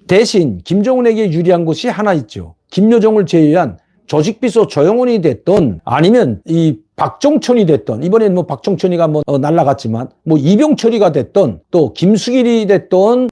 대신 김정은에게 유리한 것이 하나 있죠. 김여정을 제외한 조직비서 조영원이 됐던 아니면 이 박종천이 됐던 이번엔 뭐 박종천이가 날라갔지만 이병철이가 됐던 또 김수길이 됐던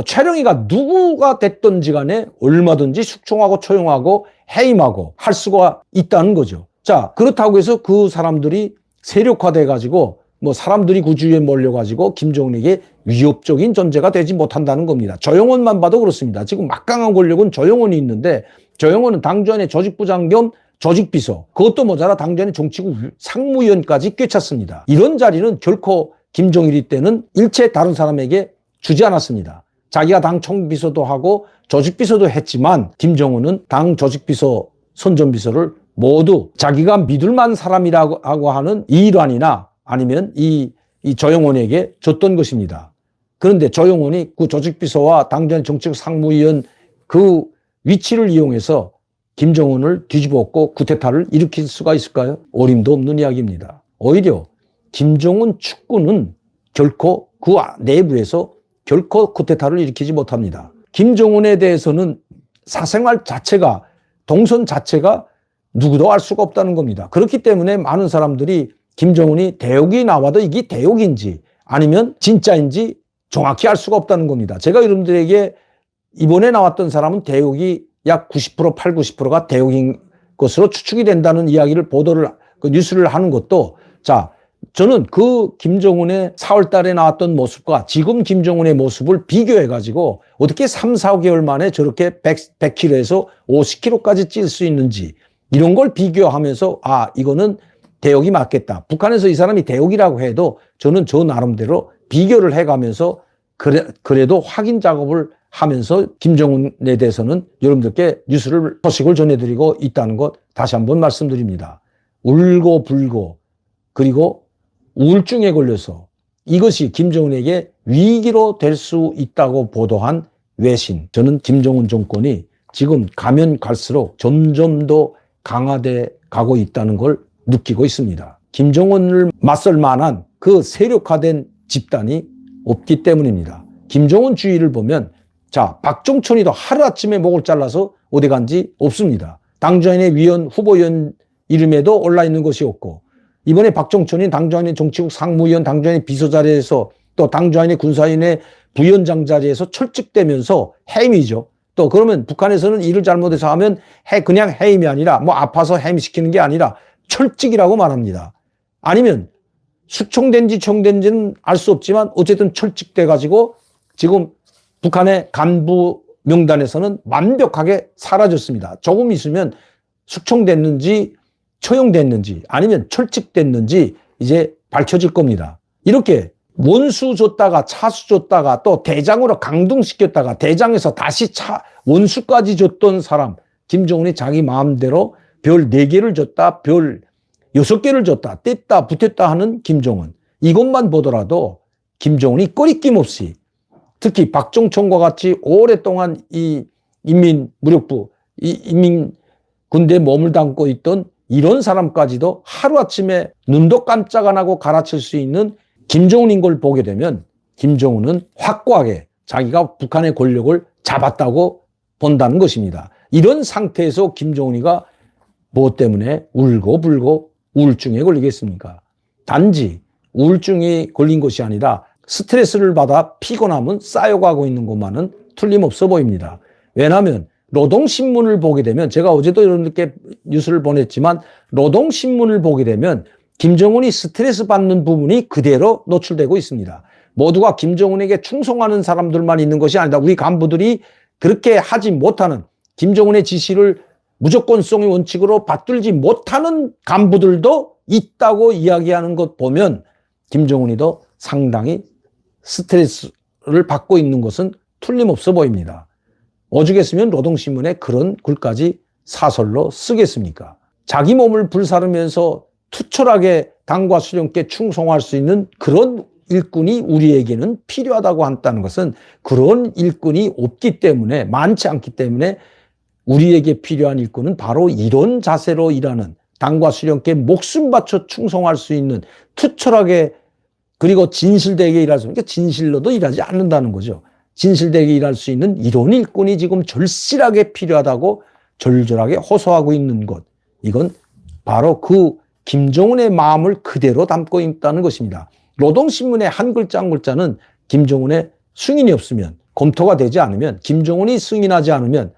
최령이가 누구가 됐던지 간에 얼마든지 숙청하고 처형하고 해임하고 할 수가 있다는 거죠. 자, 그렇다고 해서 그 사람들이 세력화돼 가지고 사람들이 그 주위에 몰려가지고 김정은에게 위협적인 존재가 되지 못한다는 겁니다. 조영원만 봐도 그렇습니다. 지금 막강한 권력은 조영원이 있는데 조영원은 당주안의 조직부장 겸 조직비서, 그것도 모자라 당주안의 정치국 상무위원까지 꿰찼습니다. 이런 자리는 결코 김정일이 때는 일체 다른 사람에게 주지 않았습니다. 자기가 당 총비서도 하고 조직비서도 했지만 김정은은 당 조직비서, 선전비서를 모두 자기가 믿을 만한 사람이라고 하는 이일환이나 아니면 이 조영원에게 줬던 것입니다. 그런데 조영원이 그 조직비서와 당전 정책 상무위원 그 위치를 이용해서 김정은을 뒤집어엎고 쿠데타를 일으킬 수가 있을까요? 어림도 없는 이야기입니다. 오히려 김정은 축구는 결코 그 내부에서 결코 쿠데타를 일으키지 못합니다. 김정은에 대해서는 사생활 자체가, 동선 자체가 누구도 알 수가 없다는 겁니다. 그렇기 때문에 많은 사람들이 김정은이 대역이 나와도 이게 대역인지 아니면 진짜인지 정확히 알 수가 없다는 겁니다. 제가 여러분들에게 이번에 나왔던 사람은 대역이 약 90%, 90%가 대역인 것으로 추측이 된다는 이야기를 뉴스를 하는 것도, 자, 저는 그 김정은의 4월 달에 나왔던 모습과 지금 김정은의 모습을 비교해가지고 어떻게 3, 4개월 만에 저렇게 100kg에서 50kg까지 찔 수 있는지 이런 걸 비교하면서 이거는 대역이 맞겠다. 북한에서 이 사람이 대역이라고 해도 저는 저 나름대로 비교를 해가면서 그래도 확인 작업을 하면서 김정은에 대해서는 여러분들께 소식을 전해드리고 있다는 것 다시 한번 말씀드립니다. 울고 불고 그리고 우울증에 걸려서 이것이 김정은에게 위기로 될 수 있다고 보도한 외신. 저는 김정은 정권이 지금 가면 갈수록 점점 더 강화돼 가고 있다는 걸 느끼고 있습니다. 김정은을 맞설 만한 그 세력화된 집단이 없기 때문입니다. 김정은 주위를 보면, 자, 박종천이도 하루아침에 목을 잘라서 어디 간지 없습니다. 당주안의 후보위원 이름에도 올라 있는 것이 없고, 이번에 박종천이 당주안의 정치국 상무위원, 당주안의 비서 자리에서 또 당주안의 군사위원회 부위원장 자리에서 철직되면서 해임이죠. 또 그러면 북한에서는 일을 잘못해서 하면 그냥 해임이 아니라 아파서 해임시키는 게 아니라 철직이라고 말합니다. 아니면 숙청된지 청된지는 알 수 없지만 어쨌든 철직돼 가지고 지금 북한의 간부 명단에서는 완벽하게 사라졌습니다. 조금 있으면 숙청됐는지 처형됐는지 아니면 철직됐는지 이제 밝혀질 겁니다. 이렇게 원수 줬다가 차수 줬다가 또 대장으로 강등시켰다가 대장에서 다시 원수까지 줬던 사람, 김정은이 자기 마음대로 별 4개를 줬다, 별 6개를 줬다, 뗐다 붙였다 하는 김정은. 이것만 보더라도 김정은이 꺼리낌 없이, 특히 박종천과 같이 오랫동안 이 인민무력부, 이 인민군대에 몸을 담고 있던 이런 사람까지도 하루아침에 눈도 깜짝 안 하고 갈아칠 수 있는 김정은인 걸 보게 되면 김정은은 확고하게 자기가 북한의 권력을 잡았다고 본다는 것입니다. 이런 상태에서 김정은이가 무엇 때문에 울고 불고 우울증에 걸리겠습니까? 단지 우울증이 걸린 것이 아니라 스트레스를 받아 피곤함은 쌓여가고 있는 것만은 틀림없어 보입니다. 왜냐하면 노동신문을 보게 되면, 제가 어제도 여러분들께 뉴스를 보냈지만 노동신문을 보게 되면 김정은이 스트레스 받는 부분이 그대로 노출되고 있습니다. 모두가 김정은에게 충성하는 사람들만 있는 것이 아니다. 우리 간부들이 그렇게 하지 못하는, 김정은의 지시를 무조건성의 원칙으로 받들지 못하는 간부들도 있다고 이야기하는 것 보면 김정은이도 상당히 스트레스를 받고 있는 것은 틀림없어 보입니다. 오죽했으면 노동신문에 그런 글까지 사설로 쓰겠습니까? 자기 몸을 불사르면서 투철하게 당과 수령께 충성할 수 있는 그런 일꾼이 우리에게는 필요하다고 한다는 것은, 그런 일꾼이 없기 때문에, 많지 않기 때문에 우리에게 필요한 일꾼은 바로 이런 자세로 일하는, 당과 수령께 목숨 바쳐 충성할 수 있는, 투철하게 그리고 진실되게 일할 수 있는, 그러니까 진실로도 일하지 않는다는 거죠. 진실되게 일할 수 있는 이런 일꾼이 지금 절실하게 필요하다고 절절하게 호소하고 있는 것. 이건 바로 그 김정은의 마음을 그대로 담고 있다는 것입니다. 노동신문의 한 글자 한 글자는 김정은의 승인이 없으면, 검토가 되지 않으면, 김정은이 승인하지 않으면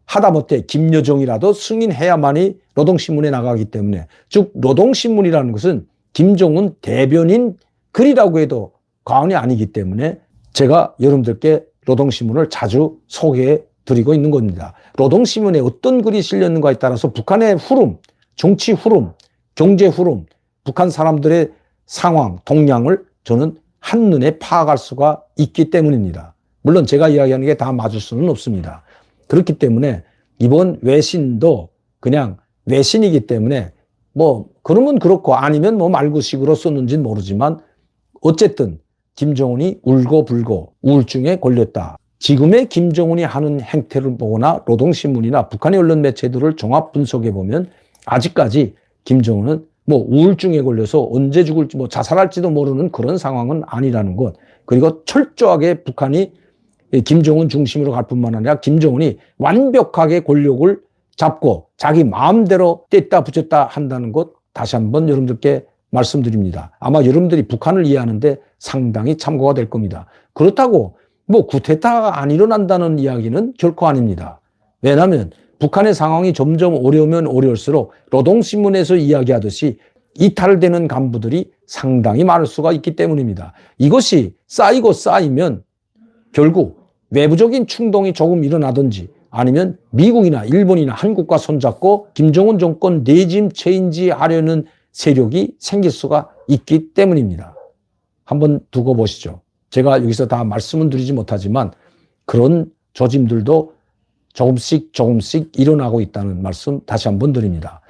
하다못해 김여정이라도 승인해야만이 노동신문에 나가기 때문에, 즉 노동신문이라는 것은 김정은 대변인 글이라고 해도 과언이 아니기 때문에 제가 여러분들께 노동신문을 자주 소개해 드리고 있는 겁니다. 노동신문에 어떤 글이 실렸는가에 따라서 북한의 흐름, 정치 흐름, 경제 흐름, 북한 사람들의 상황, 동향을 저는 한눈에 파악할 수가 있기 때문입니다. 물론 제가 이야기하는 게 다 맞을 수는 없습니다. 그렇기 때문에 이번 외신도 그냥 외신이기 때문에 뭐 그러면 그렇고 아니면 뭐 말구식으로 썼는지는 모르지만 어쨌든 김정은이 울고불고 우울증에 걸렸다. 지금의 김정은이 하는 행태를 보거나 노동신문이나 북한의 언론 매체들을 종합 분석해 보면 아직까지 김정은은 뭐 우울증에 걸려서 언제 죽을지 뭐 자살할지도 모르는 그런 상황은 아니라는 것. 그리고 철저하게 북한이 김정은 중심으로 갈 뿐만 아니라 김정은이 완벽하게 권력을 잡고 자기 마음대로 뗐다 붙였다 한다는 것 다시 한번 여러분들께 말씀드립니다. 아마 여러분들이 북한을 이해하는데 상당히 참고가 될 겁니다. 그렇다고 뭐 쿠데타가 안 일어난다는 이야기는 결코 아닙니다. 왜냐하면 북한의 상황이 점점 어려우면 어려울수록 노동신문에서 이야기하듯이 이탈되는 간부들이 상당히 많을 수가 있기 때문입니다. 이것이 쌓이고 쌓이면 결국 외부적인 충동이 조금 일어나든지 아니면 미국이나 일본이나 한국과 손잡고 김정은 정권 레짐 체인지 하려는 세력이 생길 수가 있기 때문입니다. 한번 두고 보시죠. 제가 여기서 다 말씀은 드리지 못하지만 그런 조짐들도 조금씩 일어나고 있다는 말씀 다시 한번 드립니다.